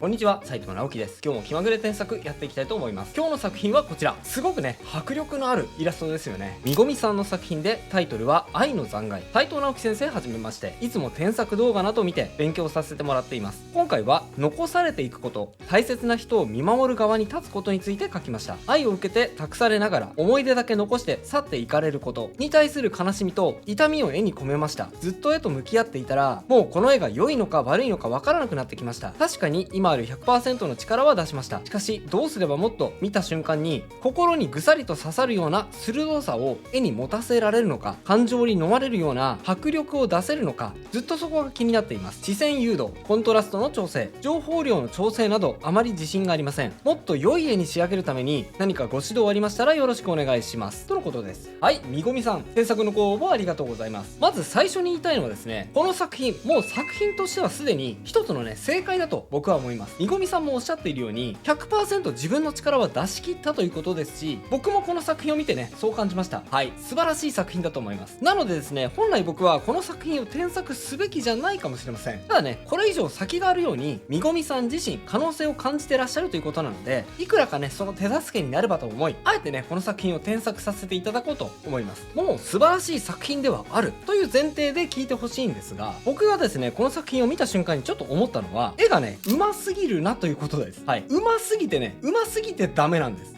こんにちは、斉藤直樹です。今日も気まぐれ添削やっていきたいと思います。今日の作品はこちら。すごくね、迫力のあるイラストですよね。みごみさんの作品で、タイトルは愛の残骸。斉藤直樹先生はじめまして、いつも添削動画などを見て勉強させてもらっています。今回は残されていくこと、大切な人を見守る側に立つことについて書きました。愛を受けて託されながら思い出だけ残して去っていかれることに対する悲しみと痛みを絵に込めました。ずっと絵と向き合っていたら、もうこの絵が良いのか悪いのかわからなくなってきました。確かに今ある 100%の力は出しました。しかしどうすればもっと見た瞬間に心にぐさりと刺さるような鋭さを絵に持たせられるのか、感情に飲まれるような迫力を出せるのか、ずっとそこが気になっています。視線誘導、コントラストの調整、情報量の調整などあまり自信がありません。もっと良い絵に仕上げるために何かご指導ありましたらよろしくお願いします、とのことです。はい、みごみさん、制作のご応募ありがとうございます。まず最初に言いたいのはですね、この作品もう作品としてはすでに一つのね正解だと僕は思います。みごみさんもおっしゃっているように 100% 自分の力は出し切ったということですし、僕もこの作品を見てねそう感じました。はい、素晴らしい作品だと思います。なのでですね、本来僕はこの作品を添削すべきじゃないかもしれません。ただね、これ以上先があるようにみごみさん自身可能性を感じてらっしゃるということなので、いくらかねその手助けになればと思い、あえてねこの作品を添削させていただこうと思います。もう素晴らしい作品ではあるという前提で聞いてほしいんですが、僕がですねこの作品を見た瞬間にちょっと思ったのは、絵がね上手すぎるなということです。はい、上手すぎてね、上手すぎてダメなんです。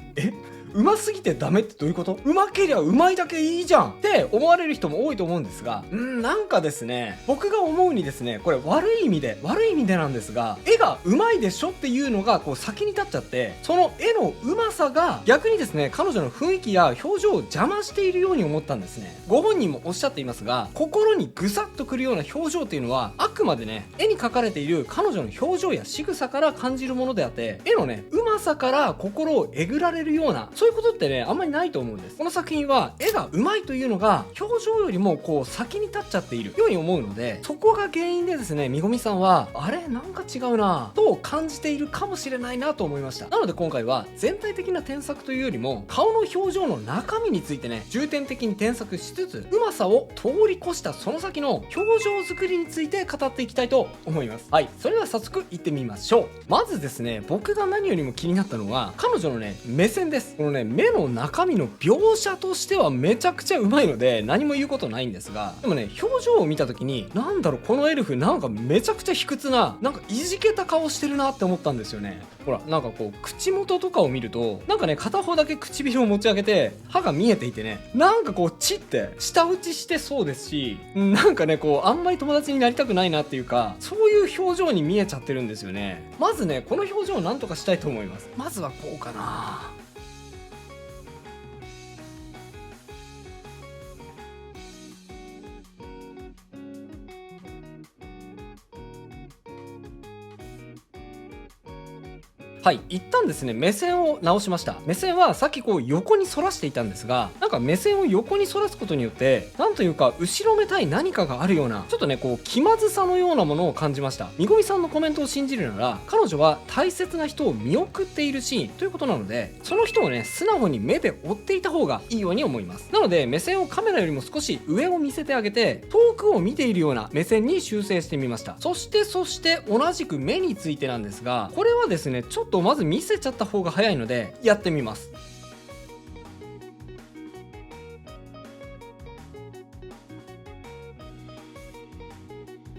うますぎてダメってどういうこと？うまけりゃうまいだけいいじゃんって思われる人も多いと思うんですが、なんかですね、僕が思うにですね、これ悪い意味でなんですが、絵がうまいでしょっていうのがこう先に立っちゃって、その絵のうまさが逆にですね、彼女の雰囲気や表情を邪魔しているように思ったんですね。ご本人もおっしゃっていますが、心にぐさっとくるような表情っていうのはあくまでね、絵に描かれている彼女の表情や仕草から感じるものであって、絵のねうまさから心をえぐられるような、そういうことってねあんまりないと思うんです。この作品は絵がうまいというのが表情よりもこう先に立っちゃっているように思うので、そこが原因でですね、みごみさんはあれなんか違うなと感じているかもしれないなと思いました。なので今回は全体的な添削というよりも、顔の表情の中身についてね重点的に添削しつつ、うまさを通り越したその先の表情作りについて語っていきたいと思います。はい、それでは早速いってみましょう。まずですね、僕が何よりも気になったのは彼女のね目線です。このね目の中身の描写としてはめちゃくちゃうまいので何も言うことないんですが、でもね表情を見た時に、なんだろう、このエルフなんかめちゃくちゃ卑屈な、なんかいじけた顔してるなって思ったんですよね。ほら、なんかこう口元とかを見ると、なんかね片方だけ唇を持ち上げて歯が見えていてね、なんかこうチって舌打ちしてそうですし、なんかねこうあんまり友達になりたくないなっていうか、そういう表情に見えちゃってるんですよね。まずねこの表情をなんとかしたいと思います。まずはこうかな。はい、一旦ですね目線を直しました。目線はさっきこう横に反らしていたんですが、なんか目線を横に反らすことによって、なんというか後ろめたい何かがあるような、ちょっとねこう気まずさのようなものを感じました。みごみさんのコメントを信じるなら、彼女は大切な人を見送っているシーンということなので、その人をね素直に目で追っていた方がいいように思います。なので目線をカメラよりも少し上を見せてあげて、遠くを見ているような目線に修正してみました。そして同じく目についてなんですが、これはですねちょっとまず見せちゃった方が早いのでやってみます。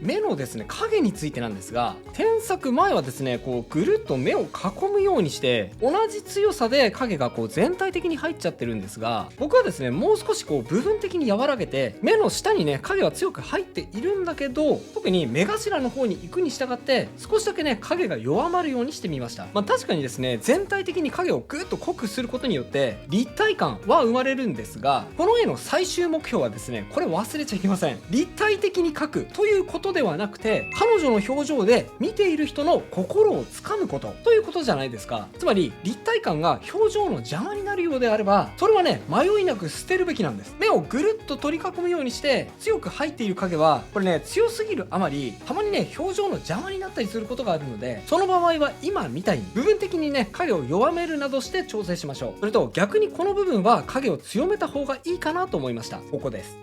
目のですね影についてなんですが、添削前はですねこうぐるっと目を囲むようにして同じ強さで影がこう全体的に入っちゃってるんですが、僕はですねもう少しこう部分的に和らげて、目の下にね影は強く入っているんだけど、特に目頭の方に行くに従って少しだけね影が弱まるようにしてみました。確かにですね全体的に影をぐっと濃くすることによって立体感は生まれるんですが、この絵の最終目標はですね、これ忘れちゃいけません。立体的に描くということではなくて、彼女の表情で見ている人の心をつかむことということじゃないですか。つまり立体感が表情の邪魔になるようであれば、それはね迷いなく捨てるべきなんです。目をぐるっと取り囲むようにして強く入っている影は、これね強すぎるあまりたまにね表情の邪魔になったりすることがあるので、その場合は今みたいに部分的にね影を弱めるなどして調整しましょう。それと逆にこの部分は影を強めた方がいいかなと思いました。ここです。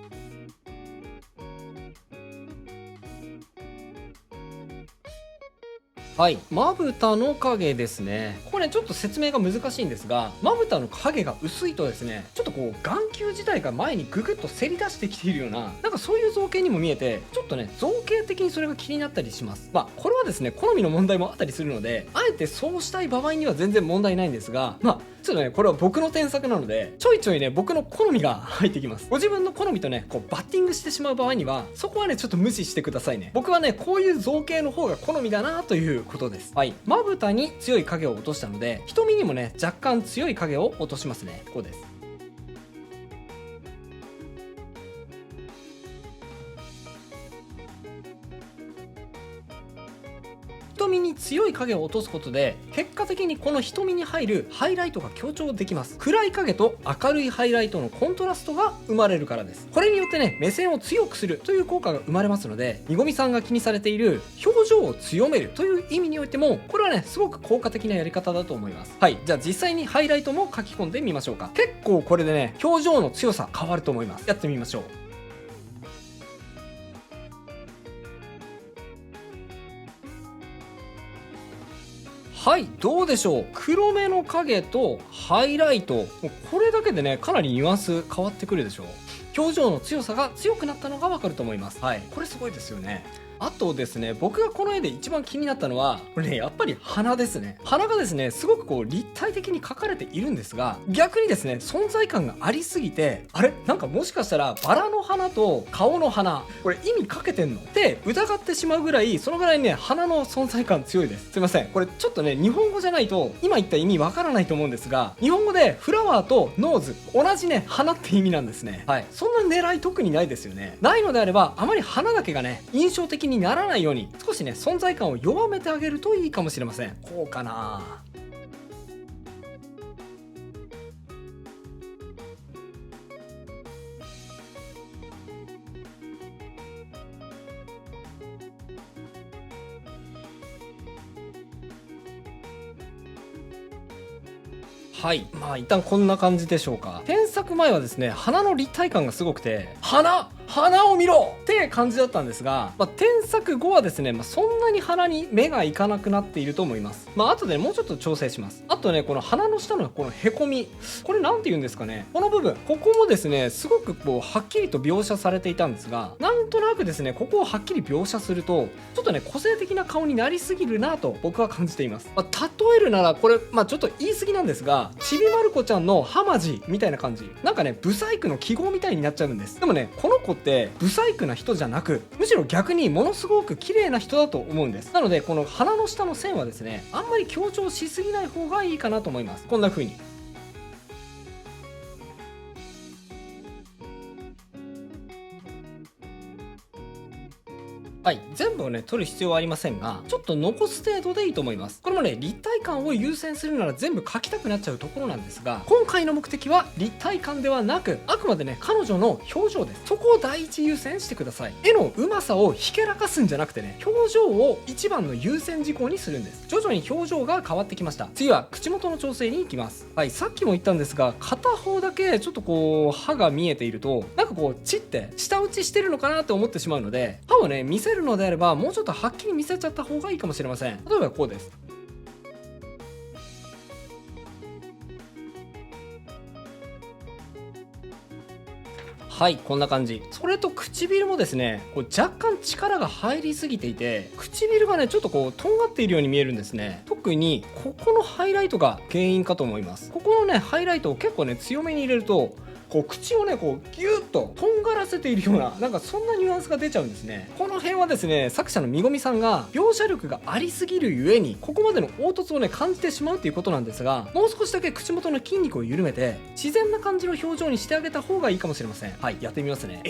はい、まぶたの影ですね。これねちょっと説明が難しいんですが、まぶたの影が薄いとですね、ちょっとこう眼球自体が前にググッとせり出してきているような、なんかそういう造形にも見えて、ちょっとね造形的にそれが気になったりします。これはですね好みの問題もあったりするので、あえてそうしたい場合には全然問題ないんですが、ちょっとねこれは僕の添削なので、ちょいちょいね僕の好みが入ってきます。ご自分の好みとねこうバッティングしてしまう場合には、そこはねちょっと無視してくださいね。僕はねこういう造形の方が好みだなということです。はい、まぶたに強い影を落としたので、瞳にもね若干強い影を落としますね。こうです。瞳に強い影を落とすことで、結果的にこの瞳に入るハイライトが強調できます。暗い影と明るいハイライトのコントラストが生まれるからです。これによってね目線を強くするという効果が生まれますので、みごみさんが気にされている表情を強めるという意味においても、これはねすごく効果的なやり方だと思います。はい、じゃあ実際にハイライトも書き込んでみましょうか。結構これでね表情の強さ変わると思います。やってみましょう。はい、どうでしょう。黒目の影とハイライト、もうこれだけでねかなりニュアンス変わってくるでしょう。表情の強さが強くなったのがわかると思います。はい、これすごいですよね。あとですね、僕がこの絵で一番気になったのは、これね、やっぱり鼻ですね。鼻がですね、すごくこう立体的に描かれているんですが、逆にですね、存在感がありすぎて、あれなんかもしかしたらバラの花と顔の花、これ意味かけてんのって疑ってしまうぐらい、そのぐらいね、鼻の存在感強いです。すいません。これちょっとね、日本語じゃないと、今言った意味わからないと思うんですが、日本語でフラワーとノーズ、同じね、花って意味なんですね。はい。そんな狙い特にないですよね。ないのであれば、あまり花だけがね、印象的にならないように少しね存在感を弱めてあげるといいかもしれません。こうかな。はい、一旦こんな感じでしょうか。添削前はですね鼻の立体感がすごくて、鼻を見ろって感じだったんですが、添削後はですね、そんなに鼻に目がいかなくなっていると思います。後でもうちょっと調整します。あとね、この鼻の下のこのへこみ、これなんて言うんですかね、この部分、ここもですねすごくこうはっきりと描写されていたんですが、なんとなくですねここをはっきり描写するとちょっとね個性的な顔になりすぎるなと僕は感じています。例えるならこれちょっと言い過ぎなんですが、ちびまる子ちゃんのハマジみたいな感じ、なんかねブサイクの記号みたいになっちゃうんです。でもねこの子ってブサイクな人じゃなく、むしろ逆にものすごく綺麗な人だと思うんです。なのでこの鼻の下の線はですねあんまり強調しすぎない方がいいかなと思います。こんな風に。はい、全部をね取る必要はありませんが、ちょっと残す程度でいいと思います。これもね立体感を優先するなら全部描きたくなっちゃうところなんですが、今回の目的は立体感ではなく、あくまでね彼女の表情です。そこを第一優先してください。絵のうまさをひけらかすんじゃなくてね、表情を一番の優先事項にするんです。徐々に表情が変わってきました。次は口元の調整に行きます。はい、さっきも言ったんですが、片方だけちょっとこう歯が見えていると、なんかこうチって舌打ちしてるのかなって思ってしまうので、歯をね見せるのであればもうちょっとはっきり見せちゃった方がいいかもしれません。例えばこうです。はい、こんな感じ。それと唇もですねこう若干力が入りすぎていて、唇がねちょっとこうとんがっているように見えるんですね。特にここのハイライトが原因かと思います。ここのねハイライトを結構ね強めに入れると、こう口をねこうギュッととんがらせているような、なんかそんなニュアンスが出ちゃうんですね。この辺はですね作者のみごみさんが描写力がありすぎるゆえに、ここまでの凹凸をね感じてしまうということなんですが、もう少しだけ口元の筋肉を緩めて自然な感じの表情にしてあげた方がいいかもしれません。はい、やってみますね。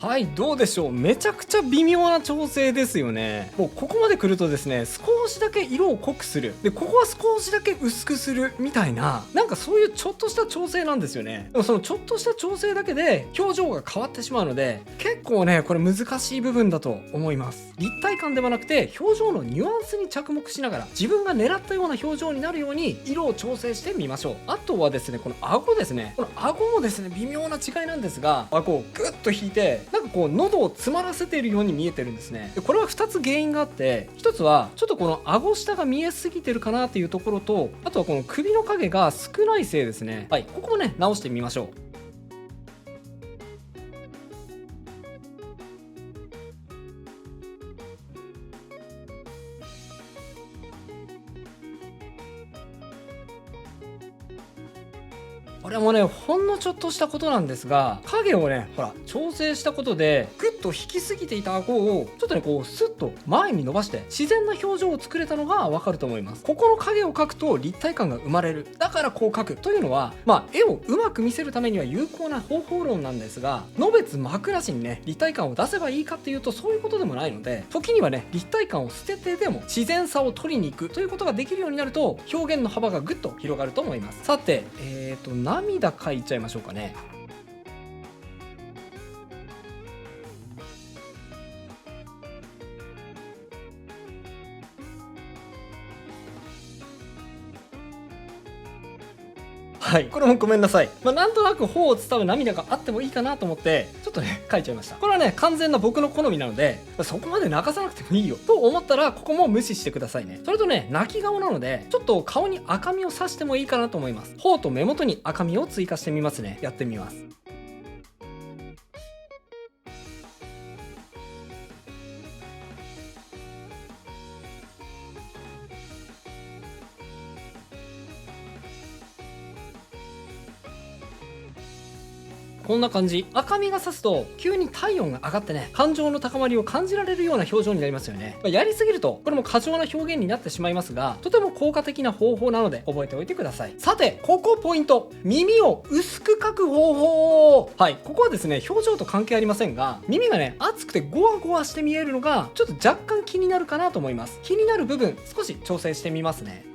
はい、どうでしょう。めちゃくちゃ微妙な調整ですよね。もうここまで来るとですね少少しだけ色を濃くする、でここは少しだけ薄くするみたいな、なんかそういうちょっとした調整なんですよね。でもそのちょっとした調整だけで表情が変わってしまうので、結構ねこれ難しい部分だと思います。立体感ではなくて表情のニュアンスに着目しながら、自分が狙ったような表情になるように色を調整してみましょう。あとはですね、この顎ですね。この顎もですね微妙な違いなんですが、顎をグッと引いてなんかこう喉を詰まらせているように見えてるんですね。でこれは2つ原因があって、1つはちょっとこの顎下が見えすぎてるかなっていうところと、あとはこの首の影が少ないせいですね。はい、ここをね直してみましょう。これもねほんのちょっとしたことなんですが、影をねほら調整したことでグッと引きすぎていた顎をちょっとねこうスッと前に伸ばして自然な表情を作れたのがわかると思います。ここの影を描くと立体感が生まれる、だからこう描くというのは、絵をうまく見せるためには有効な方法論なんですが、のべつ幕なしにね立体感を出せばいいかっていうとそういうことでもないので、時にはね立体感を捨ててでも自然さを取りに行くということができるようになると、表現の幅がぐっと広がると思います。さて涙描いちゃいましょうかね。はい、これもごめんなさい。なんとなく頬を伝う涙があってもいいかなと思ってちょっとね書いちゃいました。これはね完全な僕の好みなので、そこまで泣かさなくてもいいよと思ったらここも無視してくださいね。それとね、泣き顔なのでちょっと顔に赤みを刺してもいいかなと思います。頬と目元に赤みを追加してみますね。やってみます。こんな感じ。赤みが差すと急に体温が上がってね、感情の高まりを感じられるような表情になりますよね。やりすぎるとこれも過剰な表現になってしまいますが、とても効果的な方法なので覚えておいてください。さてここポイント、耳を薄く描く方法。はい、ここはですね表情と関係ありませんが、耳がね熱くてゴワゴワして見えるのがちょっと若干気になるかなと思います。気になる部分少し調整してみますね。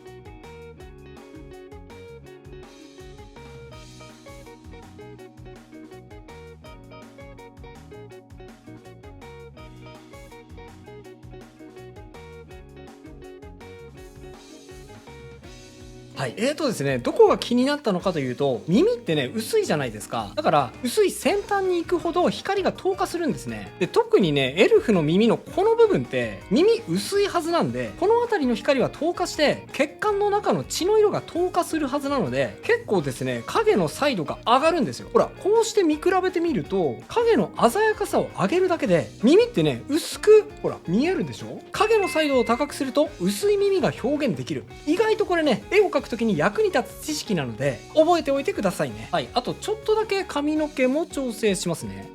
はい、ですね、どこが気になったのかというと、耳ってね薄いじゃないですか。だから薄い先端に行くほど光が透過するんですね。で特にねエルフの耳のこの部分って耳薄いはずなんで、この辺りの光は透過して血管の中の血の色が透過するはずなので、結構ですね影の彩度が上がるんですよ。ほらこうして見比べてみると、影の鮮やかさを上げるだけで耳ってね薄くほら見えるでしょ。影の彩度を高くすると薄い耳が表現できる。意外とこれね絵を描く時に役に立つ知識なので覚えておいてくださいね。はい、あとちょっとだけ髪の毛も調整しますね。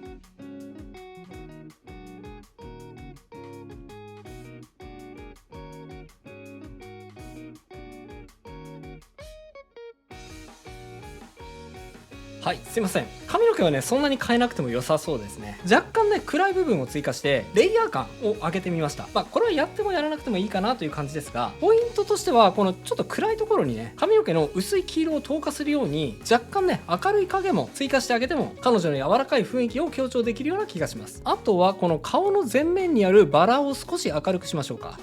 はい、すいません。髪の毛はねそんなに変えなくても良さそうですね。若干ね暗い部分を追加してレイヤー感を上げてみました。これはやってもやらなくてもいいかなという感じですが、ポイントとしてはこのちょっと暗いところにね髪の毛の薄い黄色を透過するように若干ね明るい影も追加してあげても彼女の柔らかい雰囲気を強調できるような気がします。あとはこの顔の前面にあるバラを少し明るくしましょうか。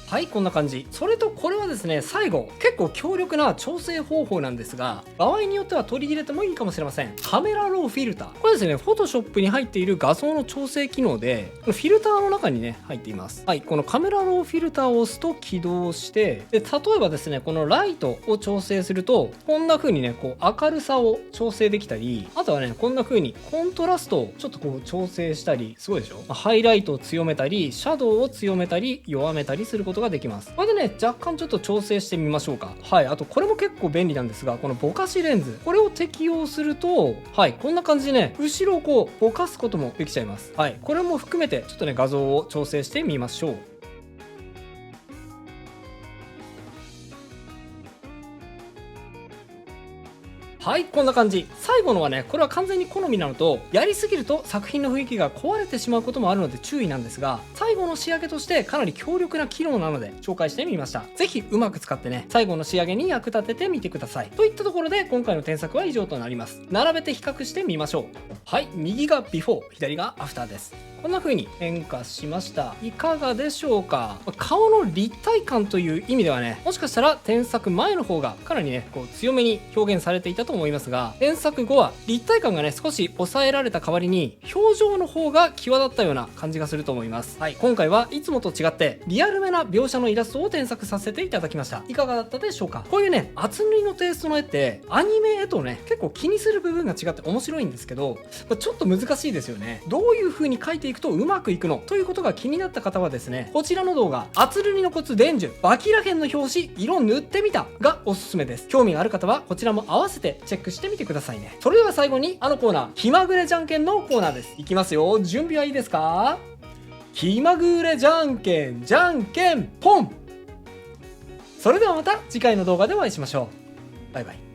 はい、こんな感じ。それとこれはですね最後結構強力な調整方法なんですが、場合によっては取り入れてもいいかもしれません。カメラローフィルター、これですねフォトショップに入っている画像の調整機能で、このフィルターの中にね入っています。はい、このカメラローフィルターを押すと起動して、で例えばですねこのライトを調整するとこんな風にねこう明るさを調整できたり、あとはねこんな風にコントラストをちょっとこう調整したり、すごいでしょ。ハイライトを強めたりシャドウを強めたり弱めたりすることができます。これでね若干ちょっと調整してみましょうか。はい、あとこれも結構便利なんですが、このぼかしレンズ、これを適用すると、はい、こんな感じでね後ろをこうぼかすこともできちゃいます。はい、これも含めてちょっとね画像を調整してみましょう。はい、こんな感じ。最後のはね、これは完全に好みなのと、やりすぎると作品の雰囲気が壊れてしまうこともあるので注意なんですが、最後の仕上げとしてかなり強力な機能なので紹介してみました。ぜひうまく使ってね、最後の仕上げに役立ててみてください。といったところで今回の添削は以上となります。並べて比較してみましょう。はい、右がビフォー、左がアフターです。こんな風に変化しました。いかがでしょうか。顔の立体感という意味ではね、もしかしたら添削前の方がかなりね、こう強めに表現されていたと思いますが、添削後は立体感がね、少し抑えられた代わりに表情の方が際立ったような感じがすると思います。はい、今回はいつもと違ってリアルめな描写のイラストを添削させていただきました。いかがだったでしょうか。こういうね、厚塗りのテイストの絵ってアニメ絵とね、結構気にする部分が違って面白いんですけど、ちょっと難しいですよね。どういう風に描いていくとうまくいくのということが気になった方はですね、こちらの動画、厚塗りのコツ伝授バキラ編の表紙色塗ってみたがおすすめです。興味がある方はこちらも合わせてチェックしてみてくださいね。それでは最後にあのコーナー、気まぐれじゃんけんのコーナーです。いきますよ。準備はいいですか。気まぐれじゃんけんじゃんけんポン。それではまた次回の動画でお会いしましょう。バイバイ。